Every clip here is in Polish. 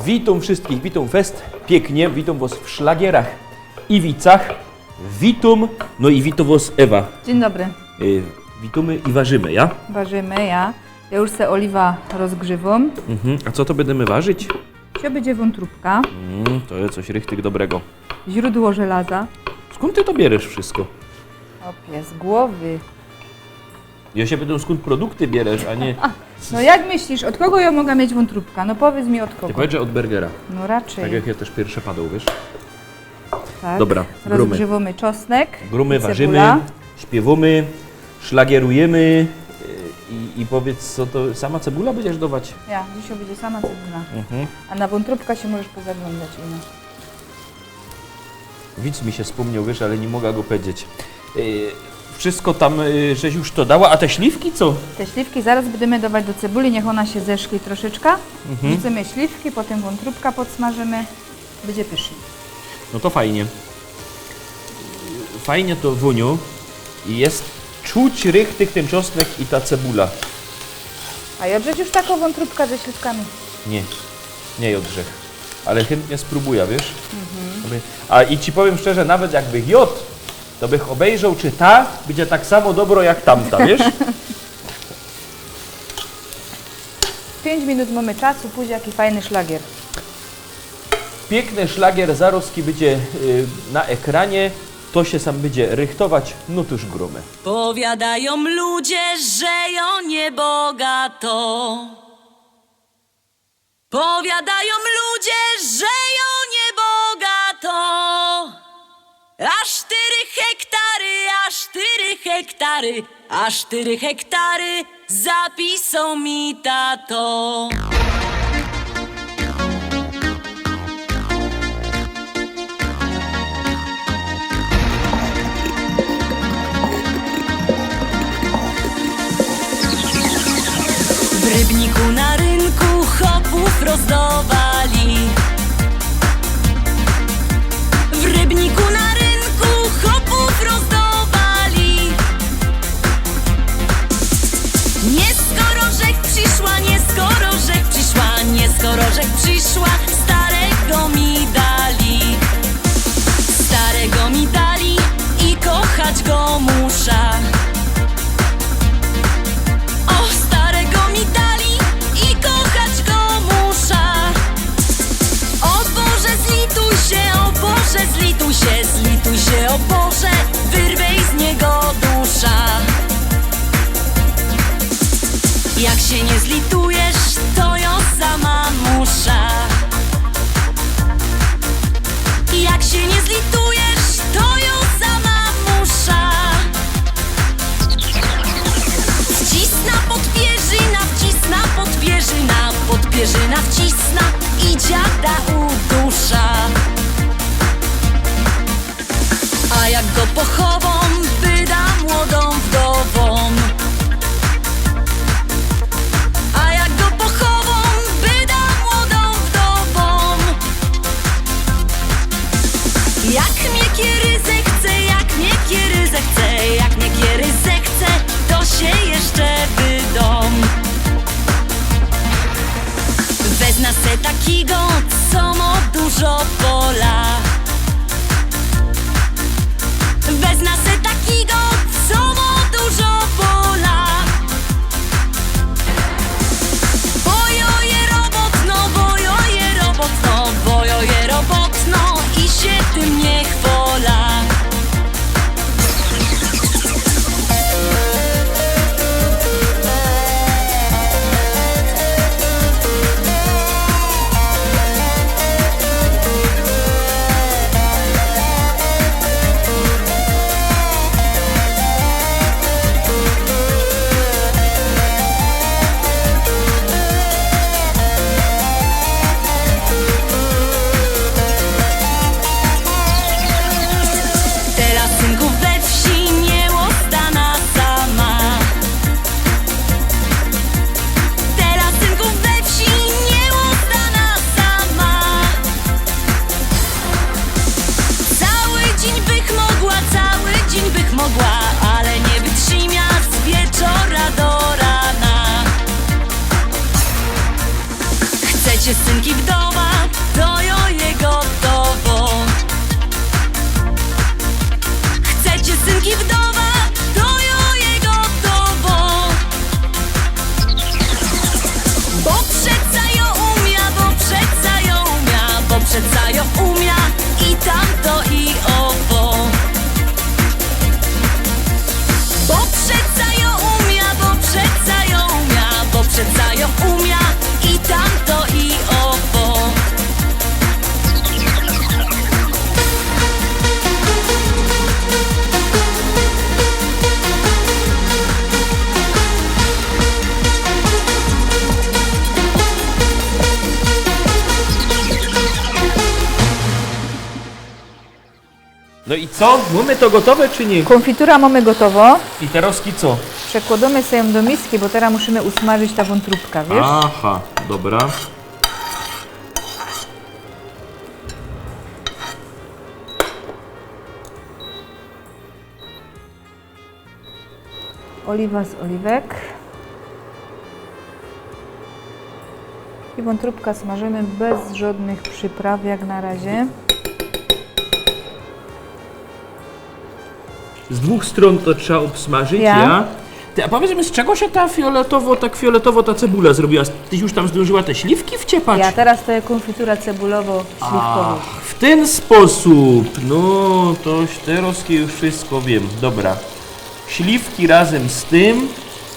Witam wszystkich, witam fest, pięknie, witam was w Szlagierach i Wicach. Witam, no i witam was Ewa. Dzień dobry. Witamy i ważymy, ja? Ważymy, ja już se oliwa rozgrzewam. A co to będziemy ważyć? To będzie wątróbka, To jest coś richtig dobrego. źródło żelaza. Skąd ty to bierzesz wszystko? Opie, z głowy. Ja się pytam, skąd produkty bierzesz, a nie... No jak myślisz, od kogo ja mogę mieć wątróbka? No powiedz mi od Ty kogo. powiedz, że od burgera. No Tak raczej. jak ja też pierwsze padał, wiesz? Tak. Dobra, grumy. Rozgrzewamy czosnek. Grumy i cebula. ważymy, śpiewamy, szlagierujemy i powiedz, co to... Sama cebula będziesz dawać? Ja, dzisiaj będzie sama cebula. A na wątróbka się możesz pozaglądać. Ino. Widz mi się wspomniał, wiesz, ale nie mogę go powiedzieć. Wszystko tam, żeś już to dała, a te śliwki co? Te śliwki zaraz będziemy dawać do cebuli, niech ona się zeszkli troszeczkę. Wrzucimy śliwki, potem wątróbka podsmażymy. Będzie pysznie. No to fajnie. Fajnie to wuniu i jest czuć richtig ten czosnek i ta cebula. A ja przecież taką wątróbkę ze śliwkami. Nie jodrzech, ale chętnie spróbuję, wiesz? A i ci powiem szczerze, nawet jakbych jadł, to bych obejrzał, czy ta będzie tak samo dobro jak tamta, wiesz? 5 minut mamy czasu, później jaki fajny szlagier. Piękny szlagier zaroski będzie na ekranie, to się sam będzie rychtować, no tuż grumy. Powiadają ludzie, że ją niebogato. Powiadają ludzie, że ją niebogato. Aż 4 hektary, aż 4 hektary zapisał mi tato. W Rybniku na rynku chopów rozdawali. W Rybniku na rynku chopów rozdawali. Nie skoro rzek przyszła, nie skoro rzek przyszła, nie skoro rzek przyszła, starego mi dali. Starego mi dali i kochać go muszę. Zlituj się, o Boże, wyrwej z niego dusza. Jak się nie zlitujesz, to ją sama muszę. Jak się nie zlitujesz, to ją sama muszę. Wcisna podpierzyna, wcisna podpierzyna, podpierzyna wcisna i dziada udusza. A jak go pochową, wyda młodą wdową. A jak go pochową, wyda młodą wdową. Jak mnie kiery zechce, jak mnie kiery zechce, jak mnie kiery zechce, to się jeszcze wydom. Wezna se takiego, co ma dużo pola. Wezna se takiego, co ma dużo pola. Bojoje robotno, bojoje robotno, bojoje robotno i się tym nie chwola. Chcecie synki wdowa, Bo przeca ją umia, bo przeca ją umia, bo przeca ją umia i tamto i owo. Bo przeca ją umia, bo przeca ją umia, bo przeca ją umia i tamto i owo. No i co? Mamy to gotowe czy nie? Konfitura mamy gotowo. I teraz co? Przekładamy sobie ją do miski, bo teraz musimy usmażyć ta wątróbka, wiesz? Aha, dobra. Oliwa z oliwek. I wątróbka smażymy bez żadnych przypraw jak na razie. Z dwóch stron to trzeba obsmażyć, Ja. ja? Ty, a powiedz mi, z czego się ta fioletowo ta cebula zrobiła? Ty już tam zdążyła te śliwki wciepać? Ja teraz to jest konfitura cebulowo-śliwkowa. W ten sposób. No, toś teraz już wszystko wiem. Dobra. Śliwki razem z tym.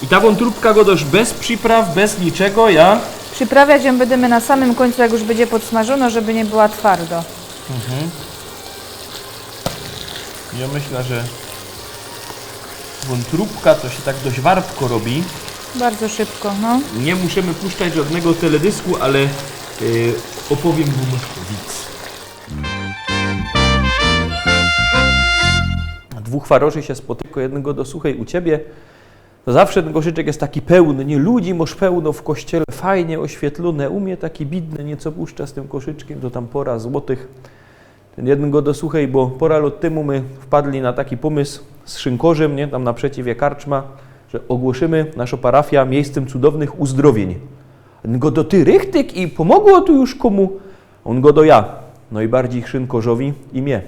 I ta wątróbka go też bez przypraw, bez niczego, ja? Przyprawiać ją będziemy na samym końcu, jak już będzie podsmażono, żeby nie była twardo. Ja myślę, że wątróbka to się tak dość wartko robi. Bardzo szybko, no. Nie musimy puszczać żadnego teledysku, ale opowiem wam widz. Dwóch faroszy się spotyka, jednego do słuchaj u ciebie. To zawsze ten koszyczek jest taki pełny, nie? Ludzi masz pełno w kościele, fajnie oświetlone. U mnie taki bidny nieco puszcza z tym koszyczkiem, to tam pora złotych. Ten jeden go dosłuchaj, bo pora lat temu my wpadli na taki pomysł z Szynkorzem, nie? Tam naprzeciw je karczma, że ogłosimy naszą parafia miejscem cudownych uzdrowień. On go do ty rychtyk i pomogło tu już komu? On go do ja. No i bardziej Szynkorzowi i mnie.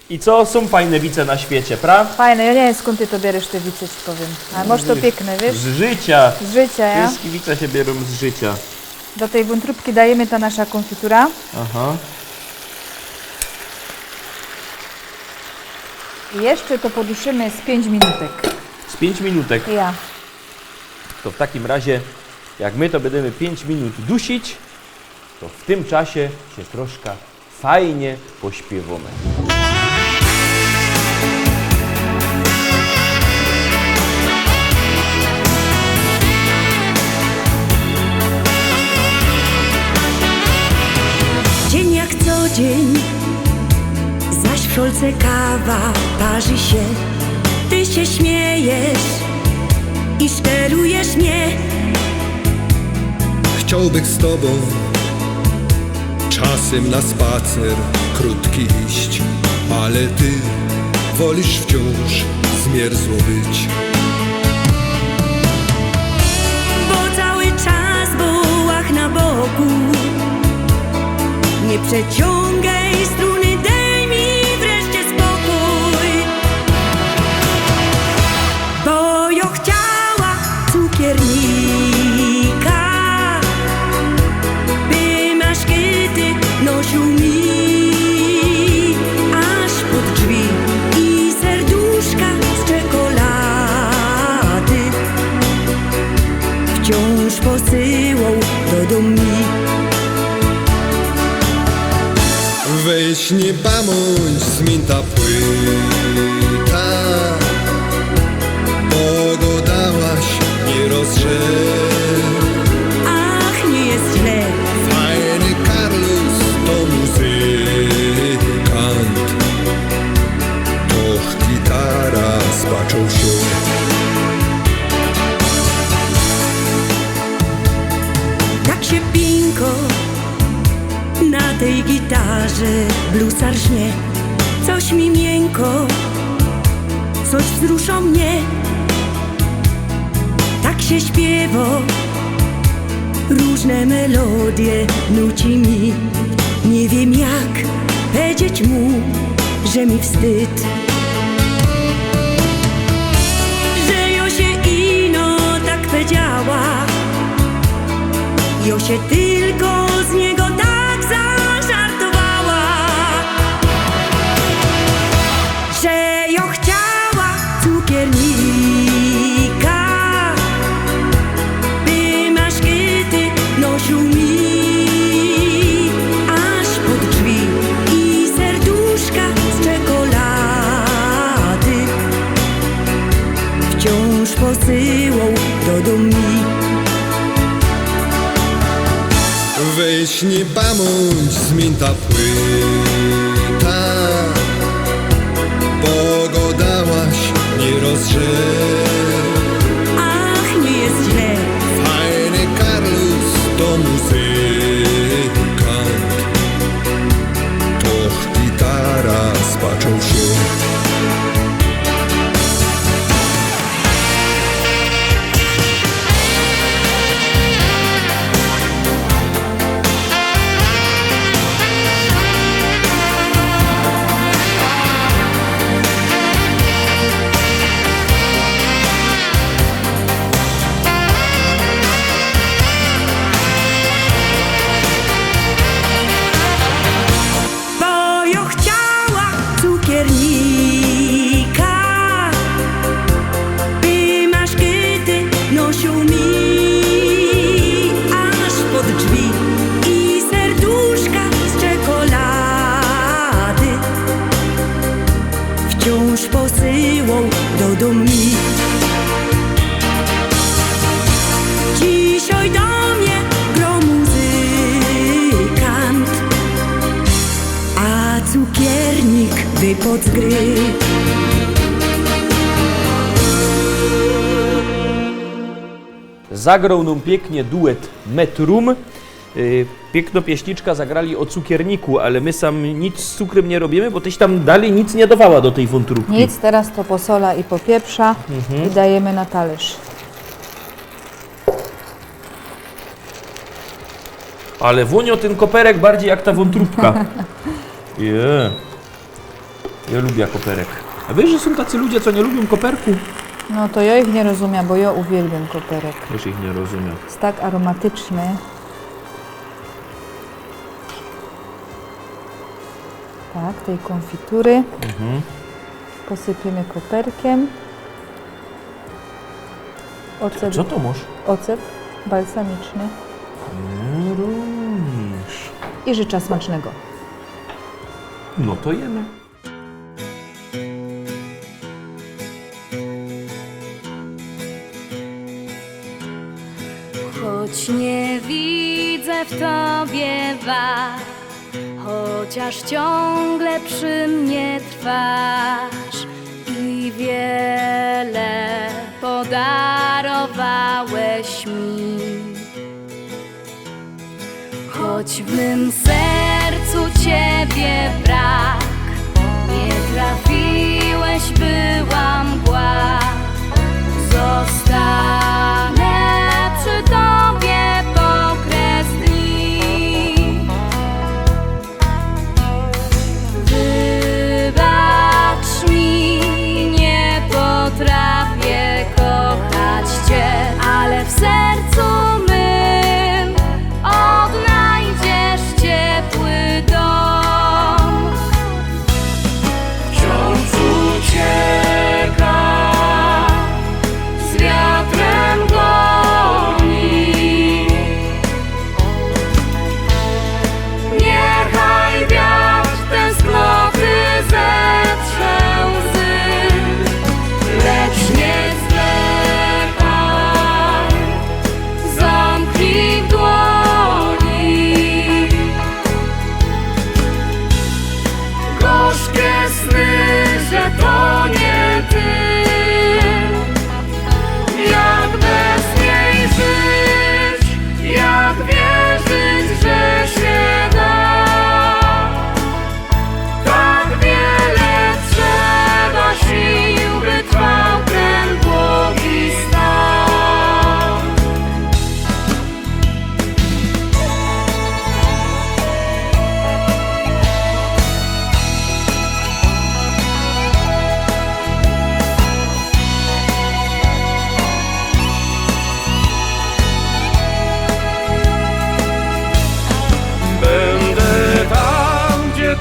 I co? Są fajne wice na świecie, pra? Fajne, ja nie wiem skąd ty to bierzesz te wice, ci powiem. Ale może to piękne, wiesz? Z życia. Z życia, ja? Wszystkie wice się biorą z życia. Do tej wątróbki dajemy ta nasza konfitura. Aha. I jeszcze to poduszymy z 5 minutek. Z 5 minutek. Ja. To w takim razie, jak my to będziemy 5 minut dusić, to w tym czasie się troszkę fajnie pośpiewamy. Dzień jak co dzień, zaś w szolce kawa parzy się. Ty się śmiejesz i szterujesz mnie. Chciałbym z tobą czasem na spacer krótki iść, ale ty wolisz wciąż zmierzło być. Bo cały czas bułach na boku. Nie przeciągaj struny, daj mi wreszcie spokój. Bo ja chciała cukiernika, by maszkiety nosił mi aż pod drzwi i serduszka z czekolady wciąż posyłał do domu. Weź nie bądź zmięta płyta, bo go dałaś nie rozrze. Ach, nie jest źle. Fajny Carlos to muzykant, och gitara spaczą się. Tak się pinko na tej gitarze bluesar żnie. Coś mi miękko, coś wzrusza mnie. Tak się śpiewa, różne melodie nuci mi. Nie wiem jak powiedzieć mu, że mi wstyd, że ja się ino tak powiedziała. Jo się tylko z niego tak zażartowała, że jo chciała cukiernika, by maszkyty nosił mi aż pod drzwi i serduszka z czekolady wciąż posyłał do domu. Weź nie bądź zmięta płyta, bo go dałaś nie rozrzeć. Ach, nie jest źle, Fajny Karlus to muzykant, to gitara spaczą się. bo jo chciała cukiernika, by maszkyty nosił mi aż pod drzwi i serduszka z czekolady wciąż posyłał do domu. Dzisiaj do mnie gro muzykant, a cukiernik wypadł z gry. Zagrał nam pięknie duet Metrum. Piękno pieśniczka zagrali o cukierniku, ale my sam nic z cukrem nie robimy, bo tyś tam dalej nic nie dawała do tej wątróbki. Nic, teraz to posola i popieprza i dajemy na talerz. Ale włonio ten koperek bardziej jak ta wątróbka. Ja lubię koperek. A wiesz, że są tacy ludzie, co nie lubią koperku? No to ja ich nie rozumiem, bo ja uwielbiam koperek. Też ich nie rozumiem. Jest tak aromatyczny. Tak, tej konfitury. Posypiemy koperkiem. Ocet, Co to masz? ocet balsamiczny. Nie robisz. I życzę smacznego. No to jemy. Choć nie widzę w tobie wad, chociaż ciągle przy mnie trwasz i wiele podarowałeś mi. Choć w mym sercu ciebie brak, nie trafiłeś, była mgła. Zostanę przy tobie po kres dni. Wybacz mi, nie potrafię kochać cię, ale w sercu mym odnajdziesz ciepły dom. Wciąż ucieka z wiatrem.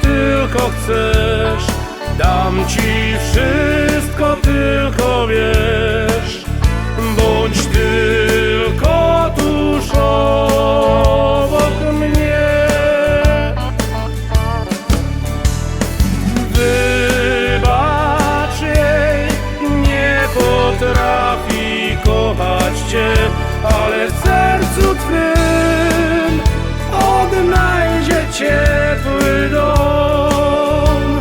tylko chcesz. Dam ci wszystko, tylko wiesz. Bądź tylko tuż obok mnie. Wybacz jej, nie potrafi kochać cię, ale w sercu twym odnajdzie ciepły dom.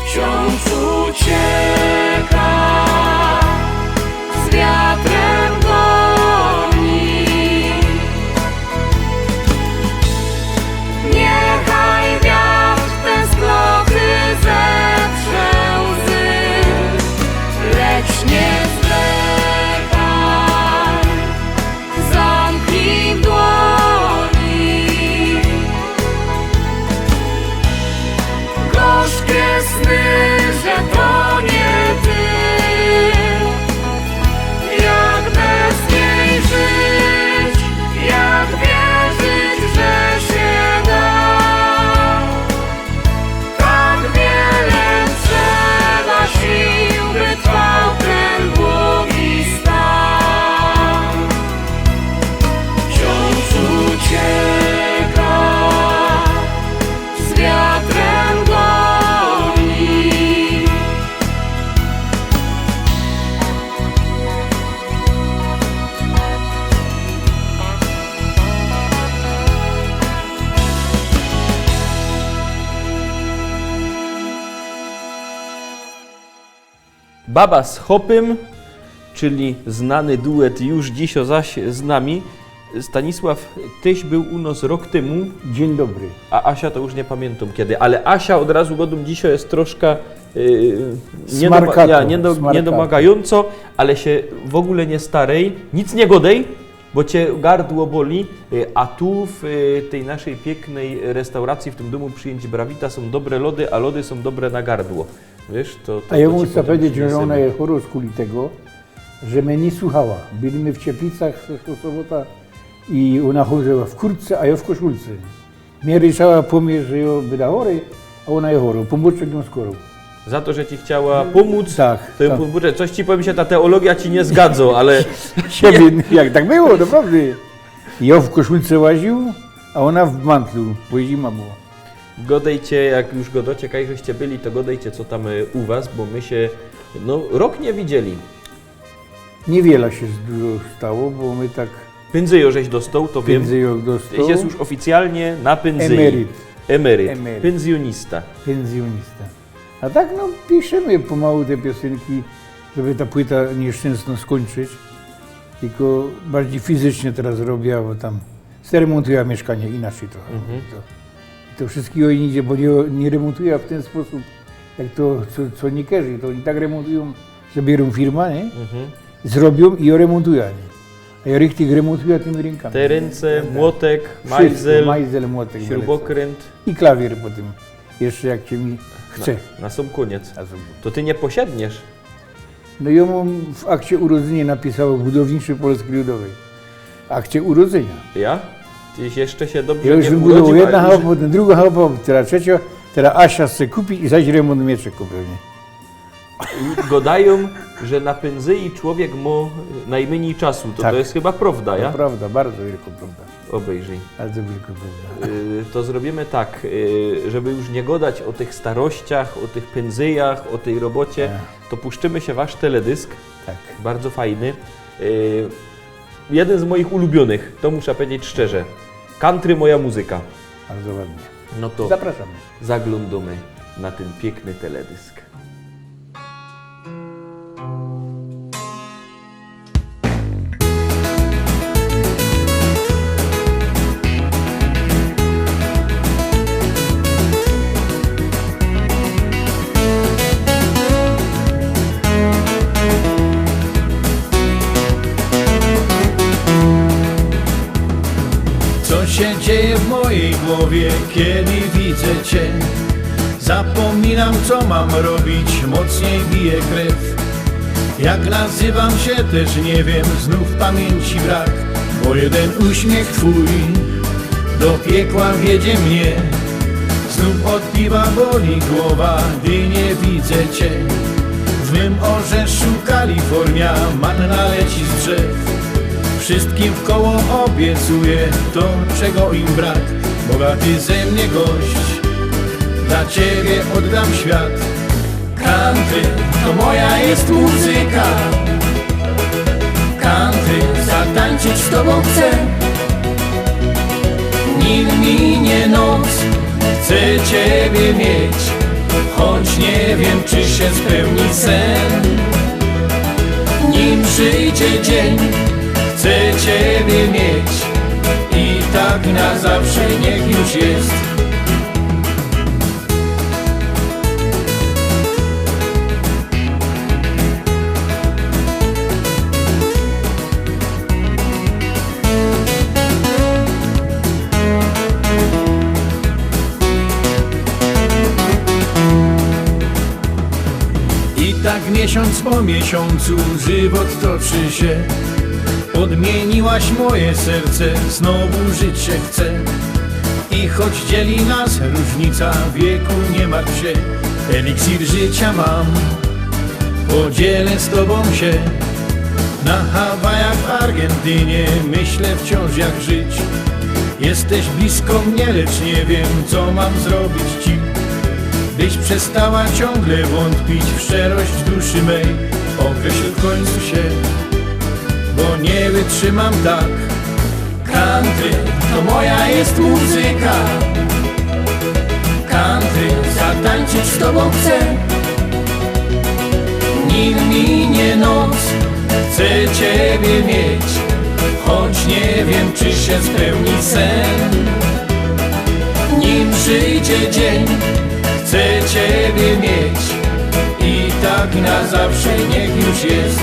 Wciąż ucieka, z wiatrem goni. Niechaj wiatr tęsknoty zeprze łzy, lecz nie zwlekaj, zamknij w dłoni gorzkie sny, że to nie ty. Jak bez niej żyć, jak wierzyć, że się da. Tak wiele trzeba sił, by trwał ten długi stan. Wciąż ucieka, z wiatrem goni. Baba z Chopym, czyli znany duet już dziś zaś z nami. Stanisław, tyś był u nas rok temu, Dzień dobry. a Asia to już nie pamiętam kiedy, ale Asia od razu godum dzisiaj jest troszkę Smarkato, niedomagająco, ale się w ogóle nie starej, nic nie godej, bo cię gardło boli, a tu w tej naszej pięknej restauracji, w tym domu przyjęć Brawita są dobre lody, a lody są dobre na gardło. Wiesz, to A ja to ci muszę potem powiedzieć, że przyniesiemy. ona jest chora z kuli tego, że mnie nie słuchała. Byliśmy w Cieplicach w sobota i ona chodziła w kurtce, a ja w koszulce. Mnie ryczała po mnie, że ja będę chory, a ona jest chora. Pomóżcie ją skoro. Za to, że ci chciała pomóc, Tak, to ją tak. pomóżę. Coś ci powiem się, ta teologia ci nie zgadza, ale Siebie, jak tak było, naprawdę. Ja w koszulce łaził, a ona w mantlu, bo zima była. godejcie, jak już godocie, kaj żeście byli, to godejcie co tam u was, bo my się rok nie widzieli. Niewiele się dużo stało, bo my tak Pędzyjo żeś dostał, to wiem. pędzyjok dostał. Tyś jest już oficjalnie na pędzyi. Emeryt. Emeryt. Pensjonista. Pensjonista. A tak no piszemy pomału te piosenki, żeby ta płyta nieszczęsna skończyć. Tylko bardziej fizycznie teraz robię, bo tam remontuję mieszkanie inaczej trochę. To wszystkiego nie idzie, bo nie remontuję w ten sposób, jak to co niekerzy. To oni tak remontują, że biorą firmę, nie? Zrobią i ją remontują. Nie? A ja richtig remontuję tymi rękami. Te ręce, Tak. młotek, Wszystko, majzel, majzel, młotek, śrubokręt. i klawier potem. Jeszcze jak cię mi chce. Na sam koniec. A zobacz. To ty nie posiadniesz. No ja mam w akcie urodzenia napisało budowniczy Polski Ludowej. Akcie urodzenia. Ja? Tyś jeszcze się dobrze Ja już nie wybudował urodził, jedna a chałupa, już... potem druga chałupa, teraz trzecia, teraz Asia chce kupić i zaś remont mieczek pewnie. Godają, że na pędzyi człowiek ma najmniej czasu. To, Tak. to jest chyba prawda, ja? To prawda, bardzo wielka prawda. Obejrzyj. Bardzo wielka prawda. To zrobimy tak, żeby już nie gadać o tych starościach, o tych pędzyjach, o tej robocie, to puszczymy się wasz teledysk, Tak. bardzo fajny. Jeden z moich ulubionych, to muszę powiedzieć szczerze. Country moja muzyka. Bardzo ładnie. No to Zapraszamy. zaglądamy na ten piękny teledysk. Co się dzieje w mojej głowie, kiedy widzę Cię? Zapominam, co mam robić, mocniej bije krew. Jak nazywam się, też nie wiem, znów pamięci brak, bo jeden uśmiech Twój do piekła wiedzie mnie. Znów od piwa boli głowa, gdy nie widzę cię. W mym orzeszu Kalifornia, manna leci z drzew. Wszystkim w koło obiecuję to, czego im brak. Bogaty ze mnie gość, dla ciebie oddam świat. Country to moja jest muzyka. Country zatańczyć z tobą chcę. Nim minie noc, chcę ciebie mieć, choć nie wiem, czy się spełni sen. Nim przyjdzie dzień, chcę ciebie mieć i tak na zawsze niech już jest. I tak miesiąc po miesiącu żywot toczy się. Odmieniłaś moje serce, znowu żyć się chce. I choć dzieli nas różnica wieku, nie martw się. Eliksir życia mam, podzielę z tobą się. Na Hawajach, w Argentynie myślę wciąż jak żyć. Jesteś blisko mnie, lecz nie wiem, co mam zrobić ci, byś przestała ciągle wątpić w szczerość duszy mej. Określ w końcu się, bo nie wytrzymam tak. Country to moja jest muzyka. Country zatańczyć z tobą chcę. Nim minie noc, chcę ciebie mieć, choć nie wiem, czy się spełni sen. Nim przyjdzie dzień, chcę ciebie mieć i tak na zawsze niech już jest.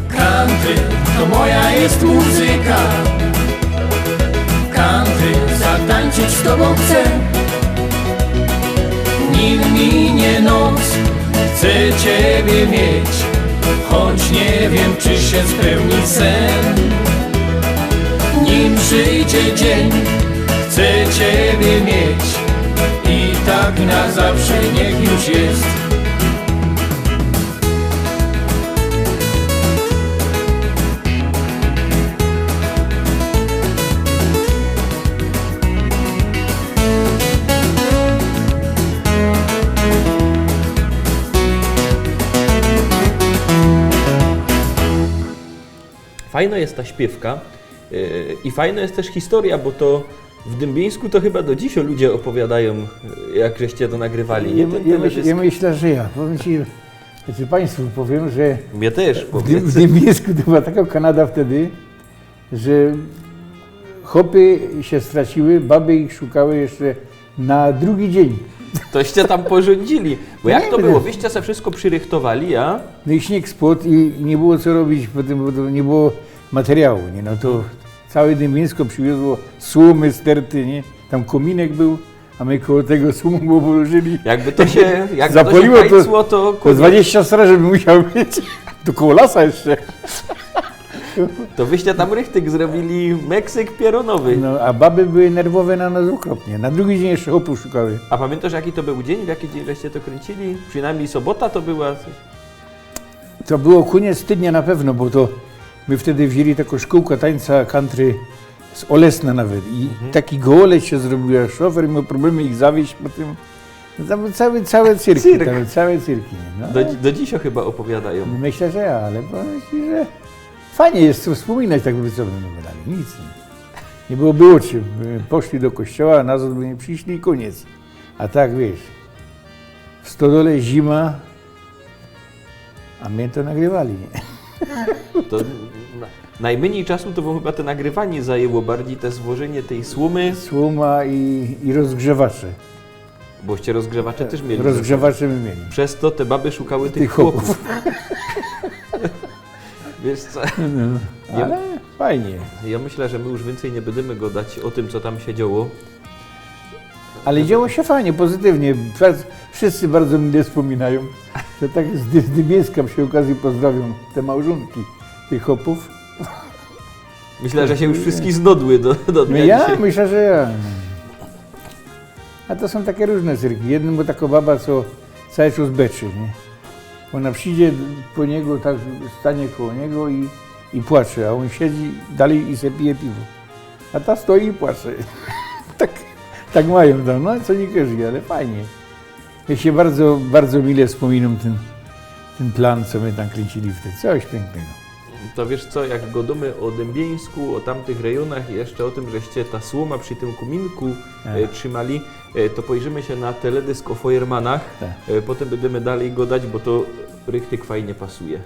Country to moja jest muzyka. Country zatańczyć z tobą chcę. Nim minie noc, chcę ciebie mieć, choć nie wiem, czy się spełni sen. Nim przyjdzie dzień, chcę ciebie mieć i tak na zawsze niech już jest. Fajna jest ta śpiewka i fajna jest też historia, bo to w Dębieńsku to chyba do dziś ludzie opowiadają, jak żeście to nagrywali. Nie? Ten teledysk. Ja myślę, że ja. Powiem ci, znaczy Państwu powiem, że Mnie też w Dębieńsku to była taka Kanada wtedy, że chopy się straciły, baby ich szukały jeszcze na drugi dzień. Toście tam porządzili. Bo jak Nie, to nie. było? Wyście se wszystko przyrychtowali, a? No i śnieg spadł i nie było co robić, potem bo to nie było materiału, nie? No to całe Dębieńsko przywiozło słomy, sterty, nie? Tam kominek był, a my koło tego słomu położyli. Jakby to się Zapaliło to- hajcło, to To 20 straży by musiał mieć, to koło lasa jeszcze. to wyście tam rychtyk zrobili Meksyk pieronowy. No, a baby były nerwowe na nas okropnie. Na drugi dzień jeszcze chłopów szukały. A pamiętasz, jaki to był dzień? W jaki dzień żeście to kręcili? Przynajmniej sobota to była. To było koniec tygodnia na pewno, bo to my wtedy wzięli taką szkółkę tańca country z Olesna nawet i taki gołoleć się zrobił, a szofer miał problemy ich zawieźć po tym. Tam całe cyrki, Cyrk. tam, całe cyrki. No. Do dziś chyba opowiadają. Myślę, że ja, ale powiem ci, że fajnie jest to wspominać tak by co będą gadali, nic nie było czym. Poszli do kościoła, na by nie przyszli i koniec. A tak wiesz, w stodole zima, a mnie to nagrywali. Nie? To najmniej czasu to wam chyba to nagrywanie zajęło, bardziej te złożenie tej słomy, Słoma i rozgrzewacze. boście rozgrzewacze też mieli. Rozgrzewacze my mieli. Przez to te baby szukały tych Tych chłopów. chłopów. Wiesz co? Ale fajnie. Ja myślę, że my już więcej nie będziemy gadać o tym, co tam się działo. Ale działo się fajnie, pozytywnie. Wszyscy bardzo mile wspominają, że tak z Dybieska przy okazji pozdrawiam te małżonki tych chłopów. Myślę, że się już wszystkich znodły do dnia Ja dzisiaj. myślę, że ja. A to są takie różne cyrki. Jednym bo taka baba, co cały czas beczy, nie? Ona przyjdzie po niego, tak stanie koło niego i płacze, a on siedzi dalej i se pije piwo. A ta stoi i płacze. tak mają tam, no co nie każdy, ale fajnie. Ja się bardzo, bardzo mile wspominam ten plan, co my tam kręcili wtedy. Coś pięknego. To wiesz co, jak godamy o Dębieńsku, o tamtych rejonach i jeszcze o tym, żeście ta słoma przy tym kominku trzymali, to pojrzymy się na teledysk o Feuermanach. Tak. Potem będziemy dalej godać, bo to rychtyk fajnie pasuje.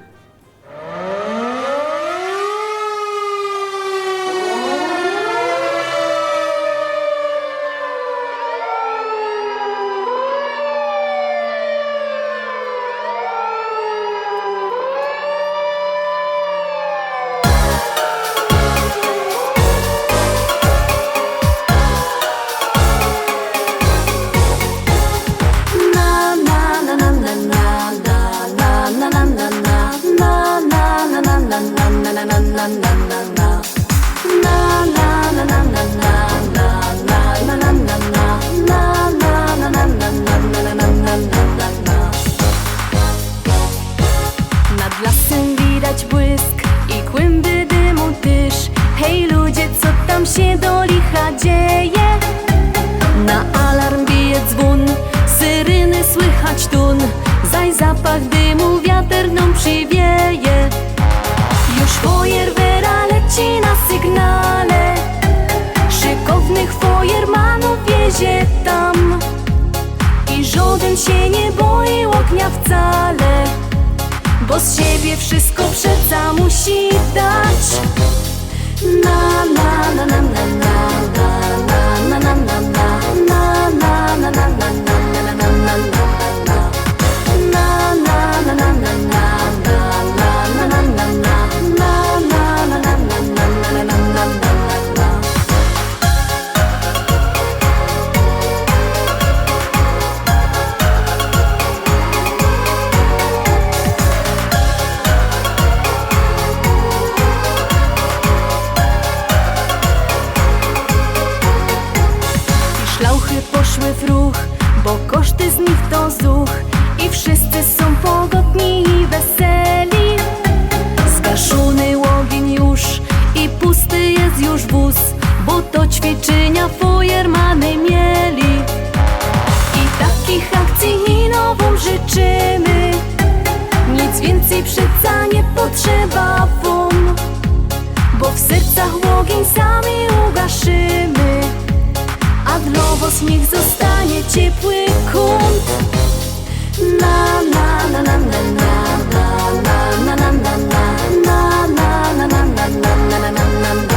Nad lasem widać błysk i kłęby dymu dysz. Hej ludzie, co tam się do licha dzieje? Na alarm bije dzwon, syreny słychać tun. Zaś zapach dymu wiaterną przywieje. Już Feuerwehra leci na sygnale. Szykownych Feuermanów wiezie tam. I żaden się nie boi ognia wcale, bo z siebie wszystko przeca musi dać. Na na na na na na na na na na na na na na na na na na na. Szlauchy poszły w ruch, bo koszty z nich to zuch. I wszyscy są pogodni i weseli. Zgaszony ogień już i pusty jest już wóz, bo to ćwiczenia Feuermany mieli. I takich akcji i nową życzymy. Nic więcej przeca nie potrzeba wam, bo w sercach ogień sami ugaszymy. A dla was niech zostanie ciepły kąt. Na na na na na na na na na na na na na na na na na na na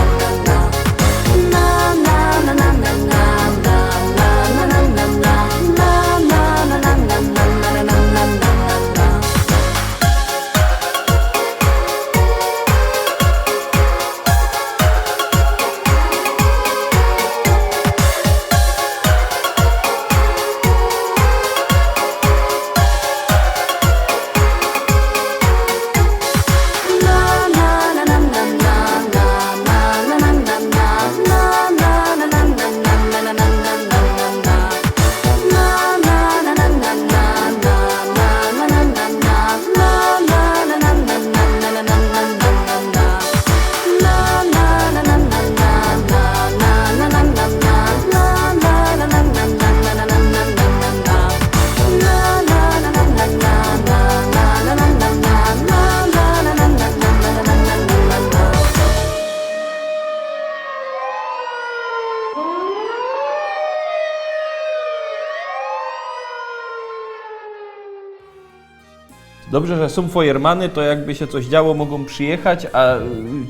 Dobrze, że są Feuermany, to jakby się coś działo, mogą przyjechać, a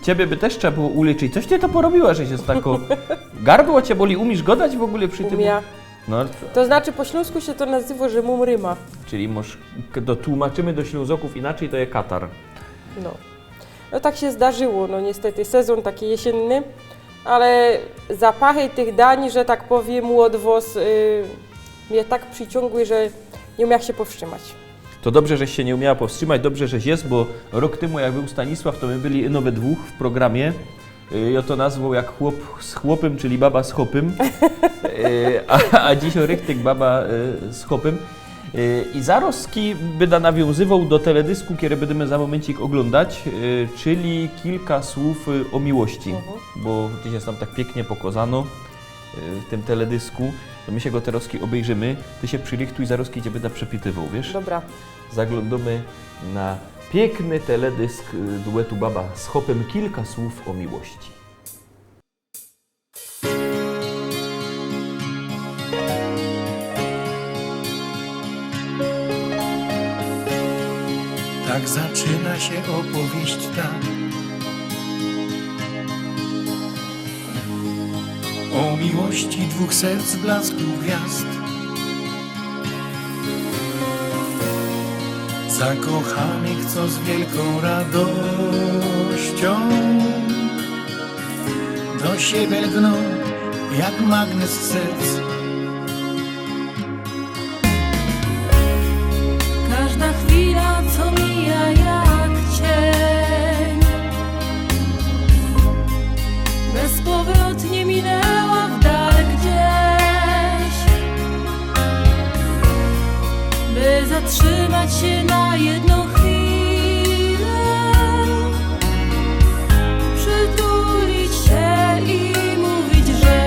ciebie by też trzeba było uleczyć. Coś ty to porobiła, że się tako... Gardło cię boli, umiesz godać w ogóle przy tym? Umia. No, To znaczy po śląsku się to nazywa, że mumryma. czyli tłumaczymy do Ślązoków inaczej, to jest katar. No. No tak się zdarzyło, no niestety sezon taki jesienny, ale zapachy tych dań, że tak powiem, łodwos mnie tak przyciągły, że nie umiał się powstrzymać. To dobrze, żeś się nie umiała powstrzymać, dobrze, żeś jest, bo rok temu jak był Stanisław, to my byli ino we dwóch w programie. Ja to nazwał jak chłop z chłopem, czyli baba z chopem, a dziś rychtyk baba z chopem. I zaroski będę nawiązywał do teledysku, który będziemy za momencik oglądać, czyli kilka słów o miłości, bo gdzieś jest tam tak pięknie pokazano w tym teledysku, to my się go teraz obejrzymy. Ty się przylichtuj, zaroski cię będę przepytywał, wiesz? Dobra. Zaglądamy na piękny teledysk duetu Baba z Chopem, kilka słów o miłości. Tak zaczyna się opowieść ta o miłości dwóch serc blasku gwiazd. Zakochanych, co z wielką radością do siebie lgną jak magnes serc. Każda chwila, co mija jak cień, bezpowrotnie minęła w dal gdzieś, by zatrzymać się na jedną chwilę, przytulić się i mówić, że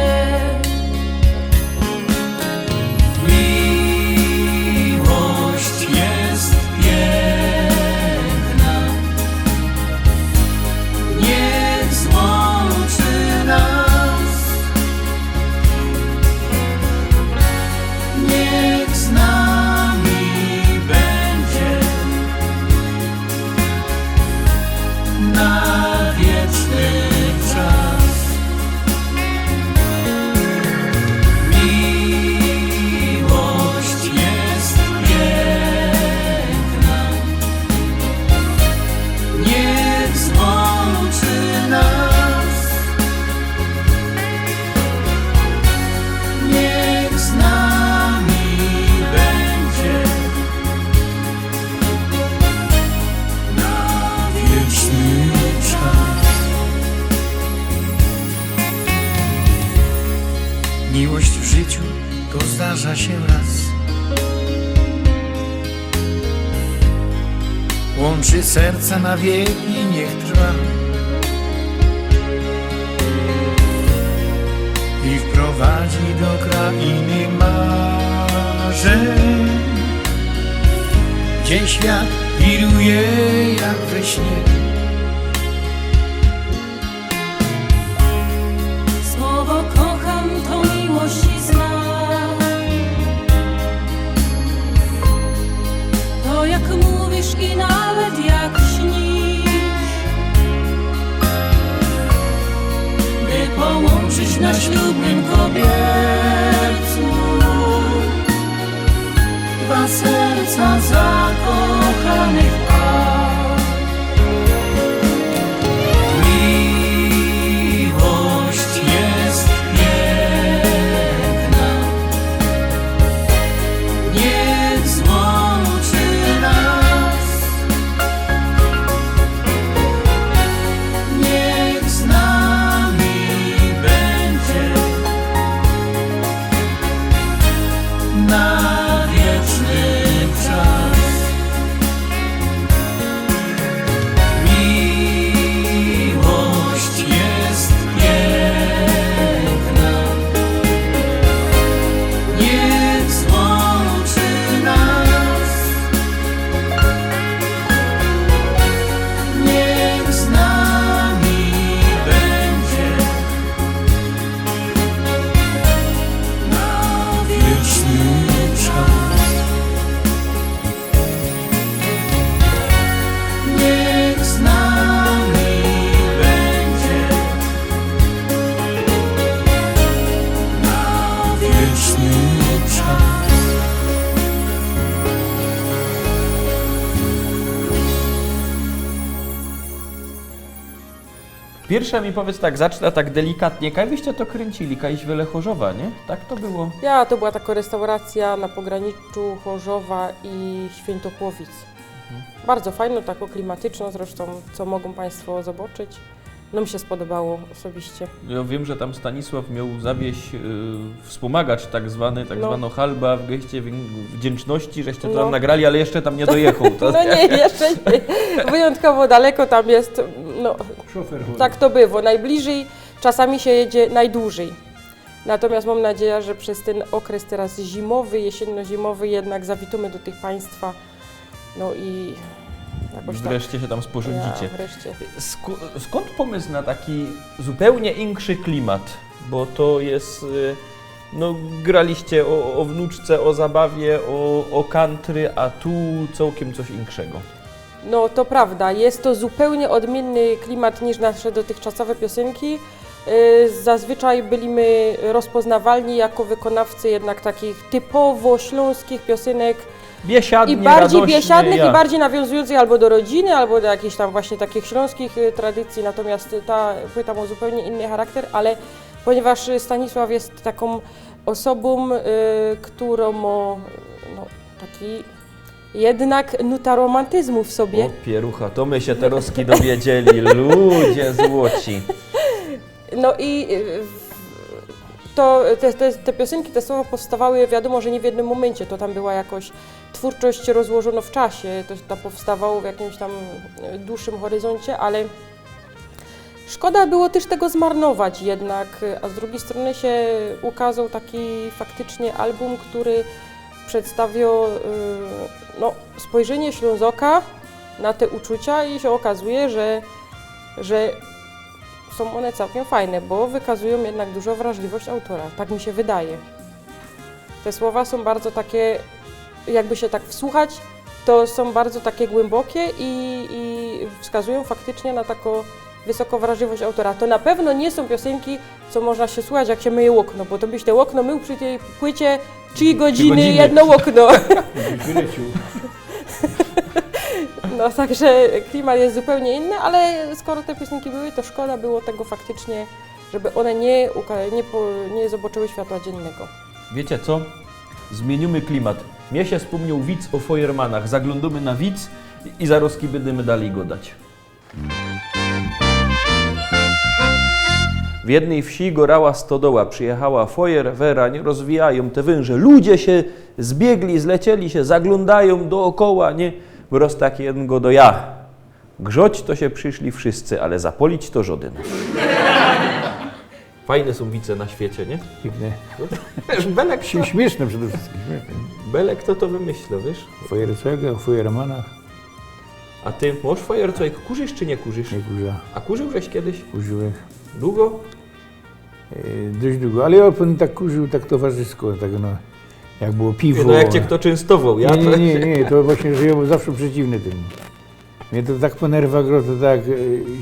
miłość jest piękna, niech złączy nas, niech z nami będzie na wieczny czas. Miłość jest piękna, niech złączy nas, niech z nami będzie na wieczny czas. Miłość w życiu to zdarza się raz. Łączy serca na wieki, niech trwa i wprowadzi do krainy marzeń, gdzie świat wiruje jak we śnie. słowo kocham to miłości znak. To jak mówisz i nawet jak śnisz, by połączyć na ślubnym kobiercu dwa serca zakochanych par. Miłość jest piękna, niech złączy nas, niech z nami będzie na wieczny czas. Pierwsza mi powiedz tak, zacznę tak delikatnie, kaj wyście to kręcili, kajś Wylechorzowa, nie? Tak to było? Ja, to była taka restauracja na pograniczu Chorzowa i Świętochłowic. Bardzo fajno, tak klimatyczno zresztą, co mogą Państwo zobaczyć. No mi się spodobało osobiście. Ja wiem, że tam Stanisław miał zawieść wspomagacz tak zwaną halba w geście wdzięczności, żeście to tam nagrali, ale jeszcze tam nie dojechał. To No nie, jeszcze nie. Wyjątkowo daleko tam jest, no tak to bywa. Najbliżej, czasami się jedzie najdłużej. Natomiast mam nadzieję, że przez ten okres teraz zimowy, jesienno-zimowy jednak zawitamy do tych Państwa. No i jakoś wreszcie się tam sporządzicie. Ja, wreszcie. Skąd pomysł na taki zupełnie inszy klimat? Bo to jest, no graliście o wnuczce, o zabawie, o country, a tu całkiem coś inkszego. No to prawda, jest to zupełnie odmienny klimat niż nasze dotychczasowe piosenki. Zazwyczaj byliśmy rozpoznawalni jako wykonawcy jednak takich typowo śląskich piosenek. Biesiadnie, I bardziej radośnie, biesiadnych i bardziej nawiązujących albo do rodziny, albo do jakichś tam właśnie takich śląskich tradycji, natomiast ta płyta ma zupełnie inny charakter, ale ponieważ Stanisław jest taką osobą, którą ma no, taki jednak nuta romantyzmu w sobie. O pierucha, to my się te roski dowiedzieli, ludzie złoci. No i te piosenki, te słowa powstawały, wiadomo, że nie w jednym momencie, to tam była jakoś twórczość rozłożona w czasie, to powstawało w jakimś tam dłuższym horyzoncie, ale szkoda było też tego zmarnować jednak, a z drugiej strony się ukazał taki faktycznie album, który przedstawiał no, spojrzenie Ślązoka na te uczucia i się okazuje, że są one całkiem fajne, bo wykazują jednak dużą wrażliwość autora, tak mi się wydaje. Te słowa są bardzo takie, jakby się tak wsłuchać, to są bardzo takie głębokie i wskazują faktycznie na taką wysoką wrażliwość autora. To na pewno nie są piosenki, co można się słuchać, jak się myje okno, bo to byś te okno mył przy tej płycie 3 godziny, jedno okno. No także klimat jest zupełnie inny, ale skoro te piosenki były, to szkoda było tego faktycznie, żeby one nie zobaczyły światła dziennego. Wiecie co? Zmienimy klimat. Mnie się wspomniał widz o Feuermanach. Zaglądamy na widz i zaroski będziemy dalej godać. W jednej wsi gorała stodoła, przyjechała Feuerwehra, nie rozwijają te węże. Ludzie się zbiegli, zlecieli się, zaglądają dookoła, nie? Wyrost taki jeden go do ja. Grzoć to się przyszli wszyscy, ale zapolić to żaden. Fajne są wice na świecie, nie? Piękne. Belek to, Śmieszne przede wszystkim. Śmieszne. Belek to wymyśla, wiesz? O Feuerzeugach, o Feuermanach. A ty możesz Feuerzeug, kurzysz czy nie kurzysz? Nie kurza. A kurzyłżeś kiedyś? Kurzyłem. Długo? Dość długo, ale ja pan tak kurzył, tak towarzysko, tak no, jak było piwo. No jak cię kto częstował, ja to... Nie, to właśnie, że ja był zawsze przeciwny temu. Mnie to tak po nerwach gro, to tak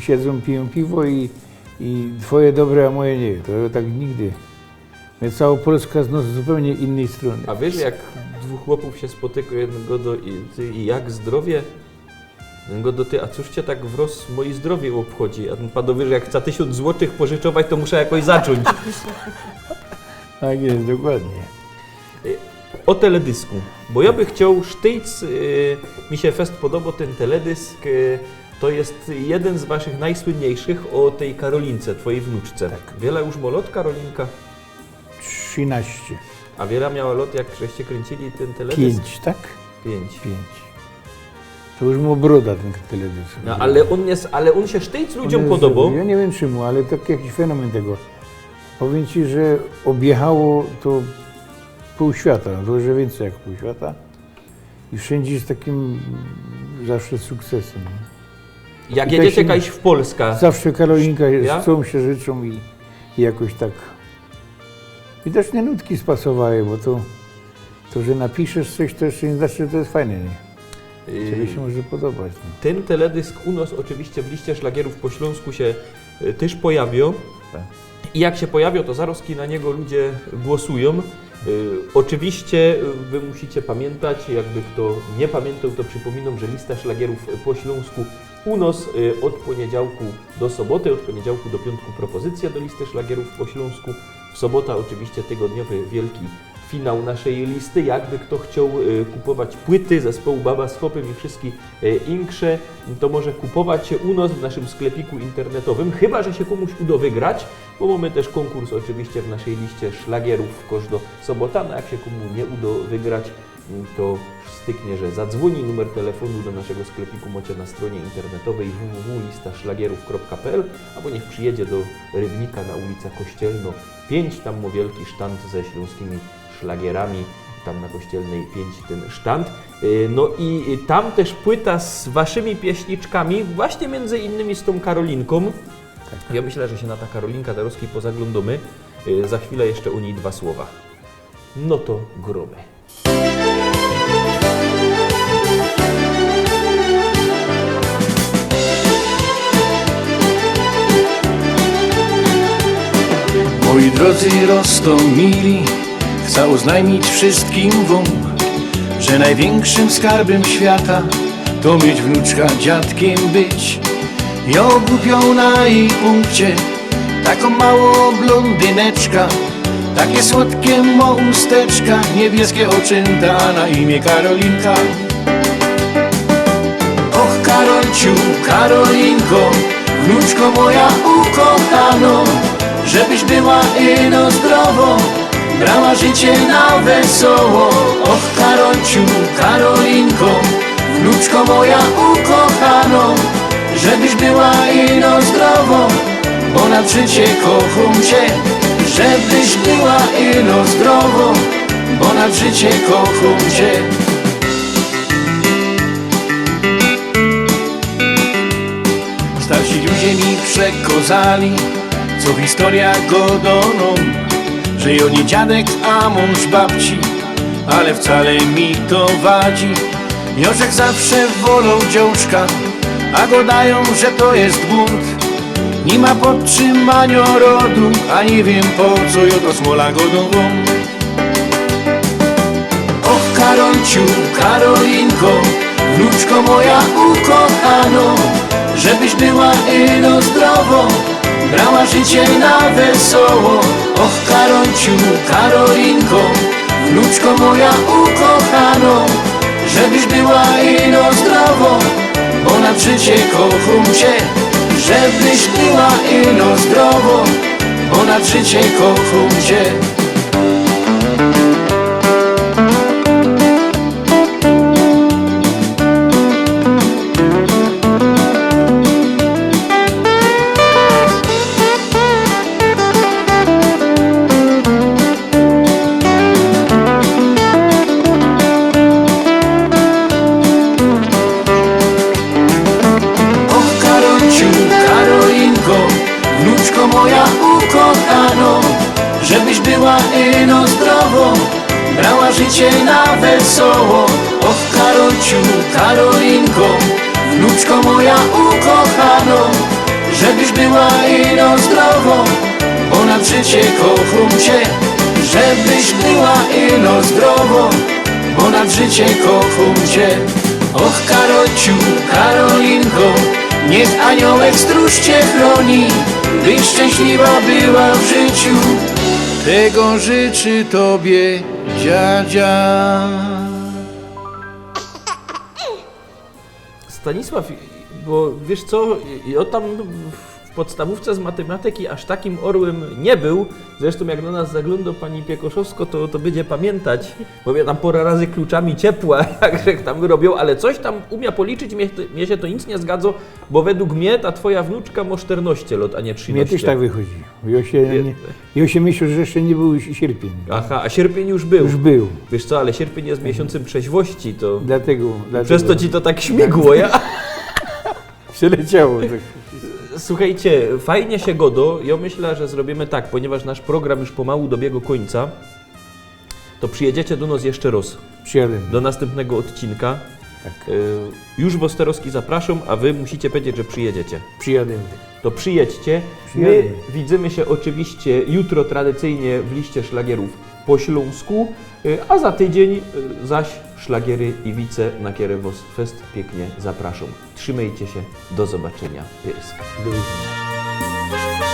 siedzą, piją piwo i twoje dobre, a moje nie. To tak nigdy. Mnie cała Polska z zupełnie innej strony. A wiesz, jak dwóch chłopów się spotyka, jednego do i jak zdrowie? Jednego do ty, a cóż cię tak wros moje zdrowie obchodzi? A ten panowie, że jak chce 1000 złotych pożyczować, to muszę jakoś zacząć. Tak jest, dokładnie. O teledysku, bo ja bym chciał sztyc, mi się fest podobał ten teledysk, to jest jeden z waszych najsłynniejszych o tej Karolince, twojej wnuczce. Tak. Wiele już ma lot Karolinka? 13. A Wiela miała lot, jak żeście kręcili ten teledysk? 5, tak? 5. 5. To już mu broda ten teledysk. No, ale on się sztyc ludziom On jest- podobał. Ja nie wiem czemu, ale tak jakiś fenomen tego. Powiem ci, że objechało to pół świata, trochę więcej jak pół świata. I wszędzie z takim zawsze sukcesem. Jak I jedziecie tak się- jakaś w Polskę, Zawsze Karolinka Ja? z całą się życzą i jakoś tak. I też nie nutki spasowały, bo to, że napiszesz coś, to jeszcze nie znaczy, że to jest fajne, nie? Ciebie się może podobać. No. ten teledysk u nas oczywiście w liście szlagierów po śląsku się też pojawił. Tak. I jak się pojawił, to zaroski na niego ludzie głosują. Oczywiście wy musicie pamiętać, jakby kto nie pamiętał, to przypominam, że lista szlagierów po śląsku u nas od poniedziałku do soboty, od poniedziałku do piątku propozycja do listy szlagierów po śląsku. W sobota oczywiście tygodniowy wielki finał naszej listy. Jakby kto chciał kupować płyty zespołu Baba z Hopem i wszystkie insze, to może kupować u nas w naszym sklepiku internetowym, chyba że się komuś uda wygrać, bo mamy też konkurs oczywiście w naszej liście szlagierów każda sobota. No jak się komu nie uda wygrać, to styknie, że zadzwoni. Numer telefonu do naszego sklepiku macie na stronie internetowej www.listaszlagierów.pl albo niech przyjedzie do Rybnika na ulicę Kościelno 5, tam ma wielki sztand ze śląskimi szlagierami, tam na Kościelnej 5 ten sztand. No i tam też płyta z waszymi pieśniczkami, właśnie między innymi z tą Karolinką. Ja myślę, że się na ta Karolinka Darowskiej pozaglądamy. Za chwilę jeszcze u niej dwa słowa. No to gromy. Moi drodzy Rostomili, chcę oznajmić wszystkim wam, że największym skarbem świata to mieć wnuczka, dziadkiem być. Ja ogłupiał na jej punkcie taką małą blondyneczka, takie słodkie mo usteczka, niebieskie oczęta, na imię Karolinka. Och Karolciu, Karolinko, wnuczko moja ukochano, żebyś była ino zdrowo, brała życie na wesoło. Och Karolciu, Karolinko, wnuczko moja ukochano, żebyś była ino zdrowo, bo na życie kocham cię. Żebyś była ino zdrowo, bo na życie kocham cię. Starsi ludzie mi przekazali, co w historiach godoną, że jo nie dziadek, a mąż babci, ale wcale mi to wadzi. Jożek zawsze wolał dziążka, a godają, że to jest bunt. Nie ma podtrzymania rodu, a nie wiem po co jo to smola godową. Och Karolciu, Karolinko, wnuczko moja ukochano, żebyś była ino zdrowo, brała życie na wesoło. Och Karolciu, Karolinko, wnuczko moja ukochano, żebyś była ino zdrowo, bo na życie kocham cię. Żebyś była ino zdrowo, bo na życie kocham cię. Żebyś była ino zdrowo, brała życie na wesoło. Och Karolciu, Karolinko, wnuczko moja ukochano, żebyś była ino zdrowo, bo na życie kocham cię. Żebyś była ino zdrowo, bo na życie kocham cię. Och Karolciu, Karolinko, niech aniołek stróż cię chroni, byś szczęśliwa była w życiu. Tego życzy tobie dziadzia. Stanisław, bo wiesz co, ja tam w podstawówce z matematyki aż takim orłem nie był. Zresztą jak do nas zagląda pani Piekoszowsko, to będzie pamiętać, bo ja tam parę razy kluczami ciepła, jak tam robią, ale coś tam umie policzyć, mnie się to nic nie zgadza, bo według mnie ta twoja wnuczka ma 14 lat, a nie 13. Mnie też tak wychodzi. Ja się myślę, że jeszcze nie był sierpień. Aha, a sierpień już był. Już był. Wiesz co, ale sierpień jest miesiącem trzeźwości, to Dlatego. przez to ci to tak śmigło, ja? Przeleciało. Tak. Słuchajcie, fajnie się godo. Ja myślę, że zrobimy tak, ponieważ nasz program już pomału dobiega końca, to przyjedziecie do nas jeszcze raz. Przyjadłem. Do następnego odcinka. Tak. Już w Osterowski zapraszam, a wy musicie powiedzieć, że przyjedziecie. Przyjadłem. To przyjedźcie. My widzimy się oczywiście jutro tradycyjnie w liście szlagierów po śląsku, a za tydzień zaś szlagiery i wice na Kierewos Fest pięknie zapraszam. Trzymajcie się, do zobaczenia. Pyrsk. Do widzenia.